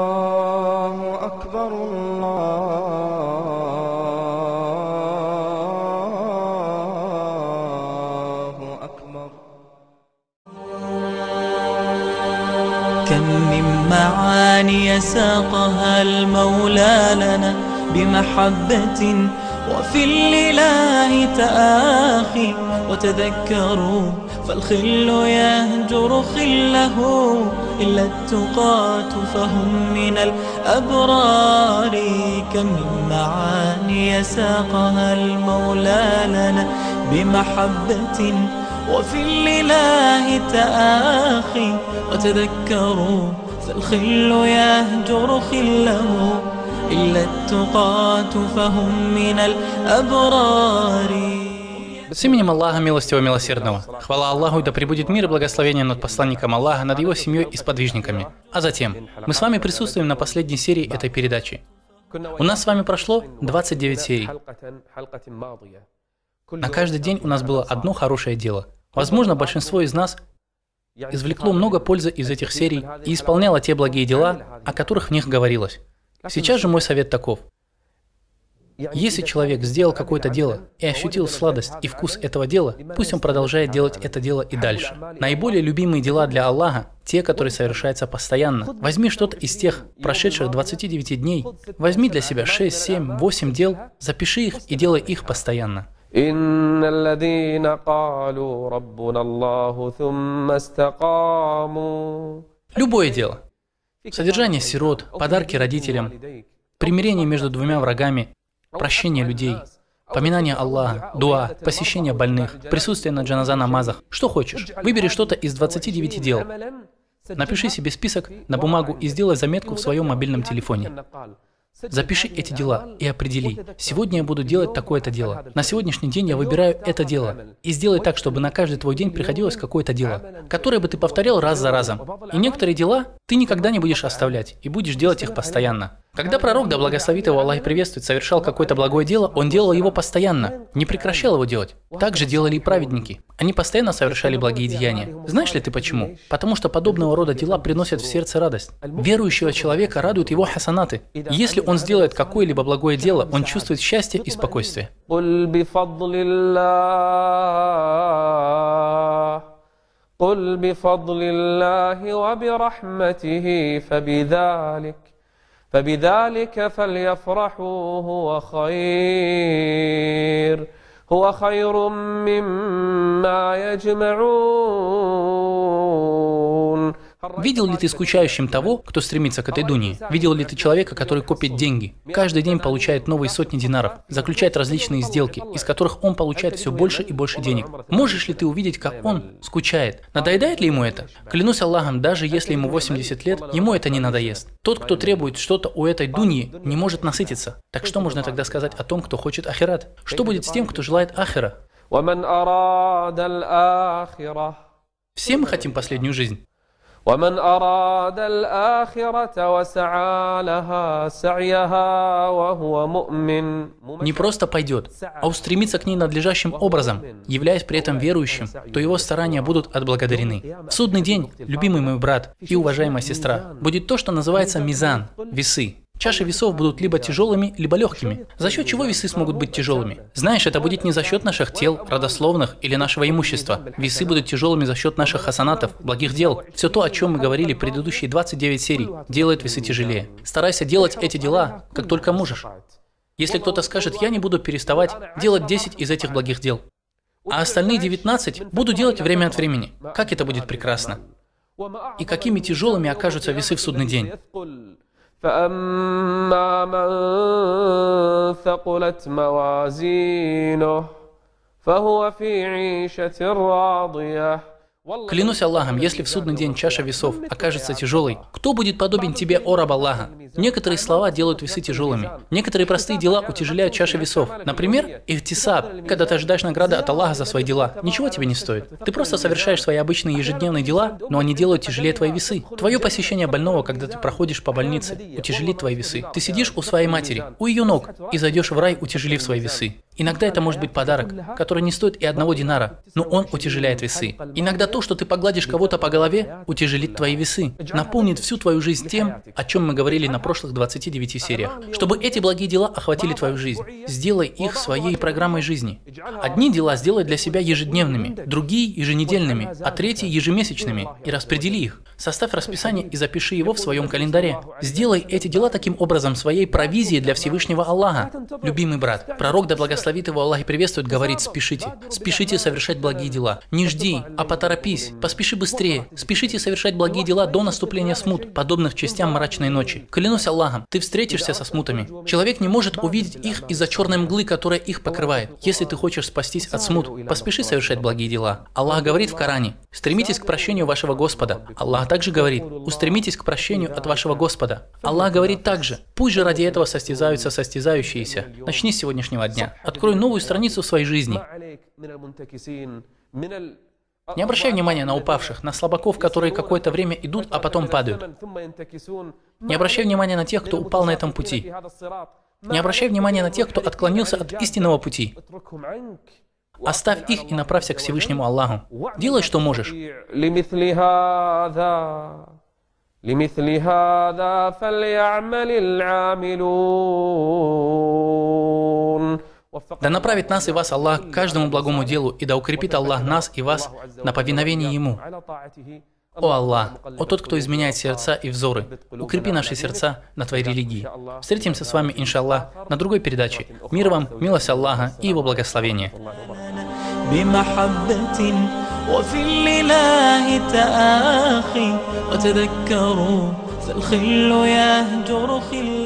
الله أكبر الله أكبر. كم من معاني ساقها المولى لنا بمحبة وفي الإله تآخي، وتذكروا فالخل يهجر خله، إلا التقاة فهم من الأبرار. كم من معاني ساقها المولى لنا بمحبة وفي الإله تآخي، وتذكروا فالخل يهجر خله، إلا التقاة فهم من الأبرار. С именем Аллаха Милостивого Милосердного. Хвала Аллаху, и да пребудет мир и благословение над посланником Аллаха, над его семьей и сподвижниками. А затем, мы с вами присутствуем на последней серии этой передачи. У нас с вами прошло 29 серий. На каждый день у нас было одно хорошее дело. Возможно, большинство из нас извлекло много пользы из этих серий и исполняло те благие дела, о которых в них говорилось. Сейчас же мой совет таков. Если человек сделал какое-то дело и ощутил сладость и вкус этого дела, пусть он продолжает делать это дело и дальше. Наиболее любимые дела для Аллаха – те, которые совершаются постоянно. Возьми что-то из тех прошедших 29 дней, возьми для себя 6, 7, 8 дел, запиши их и делай их постоянно. Любое дело. Содержание сирот, подарки родителям, примирение между двумя врагами, прощение людей, поминание Аллаха, дуа, посещение больных, присутствие на джаназа намазах. Что хочешь. Выбери что-то из 29 дел. Напиши себе список на бумагу и сделай заметку в своем мобильном телефоне. Запиши эти дела и определи. Сегодня я буду делать такое-то дело. На сегодняшний день я выбираю это дело. И сделай так, чтобы на каждый твой день приходилось какое-то дело, которое бы ты повторял раз за разом. И некоторые дела ты никогда не будешь оставлять, и будешь делать их постоянно. Когда пророк, да благословит его Аллах и приветствует, совершал какое-то благое дело, он делал его постоянно, не прекращал его делать. Так же делали и праведники. Они постоянно совершали благие деяния. Знаешь ли ты почему? Потому что подобного рода дела приносят в сердце радость. Верующего человека радуют его хасанаты. Если он сделает какое-либо благое дело, он чувствует счастье и спокойствие. قل بفضل الله وبرحمته فبذلك فليفرحوا هو خير مما يجمعون. Видел ли ты скучающим того, кто стремится к этой дунье? Видел ли ты человека, который копит деньги, каждый день получает новые сотни динаров, заключает различные сделки, из которых он получает все больше и больше денег? Можешь ли ты увидеть, как он скучает? Надоедает ли ему это? Клянусь Аллахом, даже если ему 80 лет, ему это не надоест. Тот, кто требует что-то у этой дуньи, не может насытиться. Так что можно тогда сказать о том, кто хочет ахират? Что будет с тем, кто желает ахира? Все мы хотим последнюю жизнь. Не просто пойдет, а устремится к ней надлежащим образом, являясь при этом верующим, то его старания будут отблагодарены. В судный день, любимый мой брат и уважаемая сестра, будет то, что называется мизан, весы. Чаши весов будут либо тяжелыми, либо легкими. За счет чего весы смогут быть тяжелыми? Знаешь, это будет не за счет наших тел, родословных или нашего имущества. Весы будут тяжелыми за счет наших хасанатов, благих дел. Все то, о чем мы говорили в предыдущие 29 серий, делает весы тяжелее. Старайся делать эти дела, как только можешь. Если кто-то скажет, я не буду переставать делать 10 из этих благих дел, а остальные 19 буду делать время от времени. Как это будет прекрасно. И какими тяжелыми окажутся весы в судный день. فأما من ثقلت موازينه فهو في عيشة راضية. Клянусь Аллахом, если в судный день чаша весов окажется тяжелой, кто будет подобен тебе, о раб Аллаха? Некоторые слова делают весы тяжелыми. Некоторые простые дела утяжеляют чаши весов. Например, ихтисаб, когда ты ожидаешь награды от Аллаха за свои дела. Ничего тебе не стоит. Ты просто совершаешь свои обычные ежедневные дела, но они делают тяжелее твои весы. Твое посещение больного, когда ты проходишь по больнице, утяжелит твои весы. Ты сидишь у своей матери, у ее ног, и зайдешь в рай, утяжелив свои весы. Иногда это может быть подарок, который не стоит и 1 динара, но он утяжеляет весы. Иногда то, то, что ты погладишь кого-то по голове, утяжелит твои весы, наполнит всю твою жизнь тем, о чем мы говорили на прошлых 29 сериях. Чтобы эти благие дела охватили твою жизнь, сделай их своей программой жизни. Одни дела сделай для себя ежедневными, другие еженедельными, а третьи ежемесячными, и распредели их. Составь расписание и запиши его в своем календаре. Сделай эти дела таким образом своей провизией для Всевышнего Аллаха. Любимый брат, пророк, да благословит его Аллах и приветствует, говорит: спешите. Спешите совершать благие дела. Не жди, а поторопись. Поспеши быстрее. Спешите совершать благие дела до наступления смут, подобных частям мрачной ночи. Клянусь Аллахом, ты встретишься со смутами. Человек не может увидеть их из-за черной мглы, которая их покрывает. Если ты хочешь спастись от смут, поспеши совершать благие дела. Аллах говорит в Коране: стремитесь к прощению вашего Господа. Аллах также говорит: устремитесь к прощению от вашего Господа. Аллах говорит также: пусть же ради этого состязаются состязающиеся. Начни с сегодняшнего дня. Открой новую страницу в своей жизни. Не обращай внимания на упавших, на слабаков, которые какое-то время идут, а потом падают. Не обращай внимания на тех, кто упал на этом пути. Не обращай внимания на тех, кто отклонился от истинного пути. Оставь их и направься к Всевышнему Аллаху. Делай, что можешь. Да направит нас и вас Аллах к каждому благому делу, и да укрепит Аллах нас и вас на повиновении Ему. О Аллах, о тот, кто изменяет сердца и взоры, укрепи наши сердца на Твоей религии. Встретимся с вами, иншаллах, на другой передаче. Мир вам, милость Аллаха и Его благословение. وفي الإله تآخي وتذكروا فالخل يهجر خلا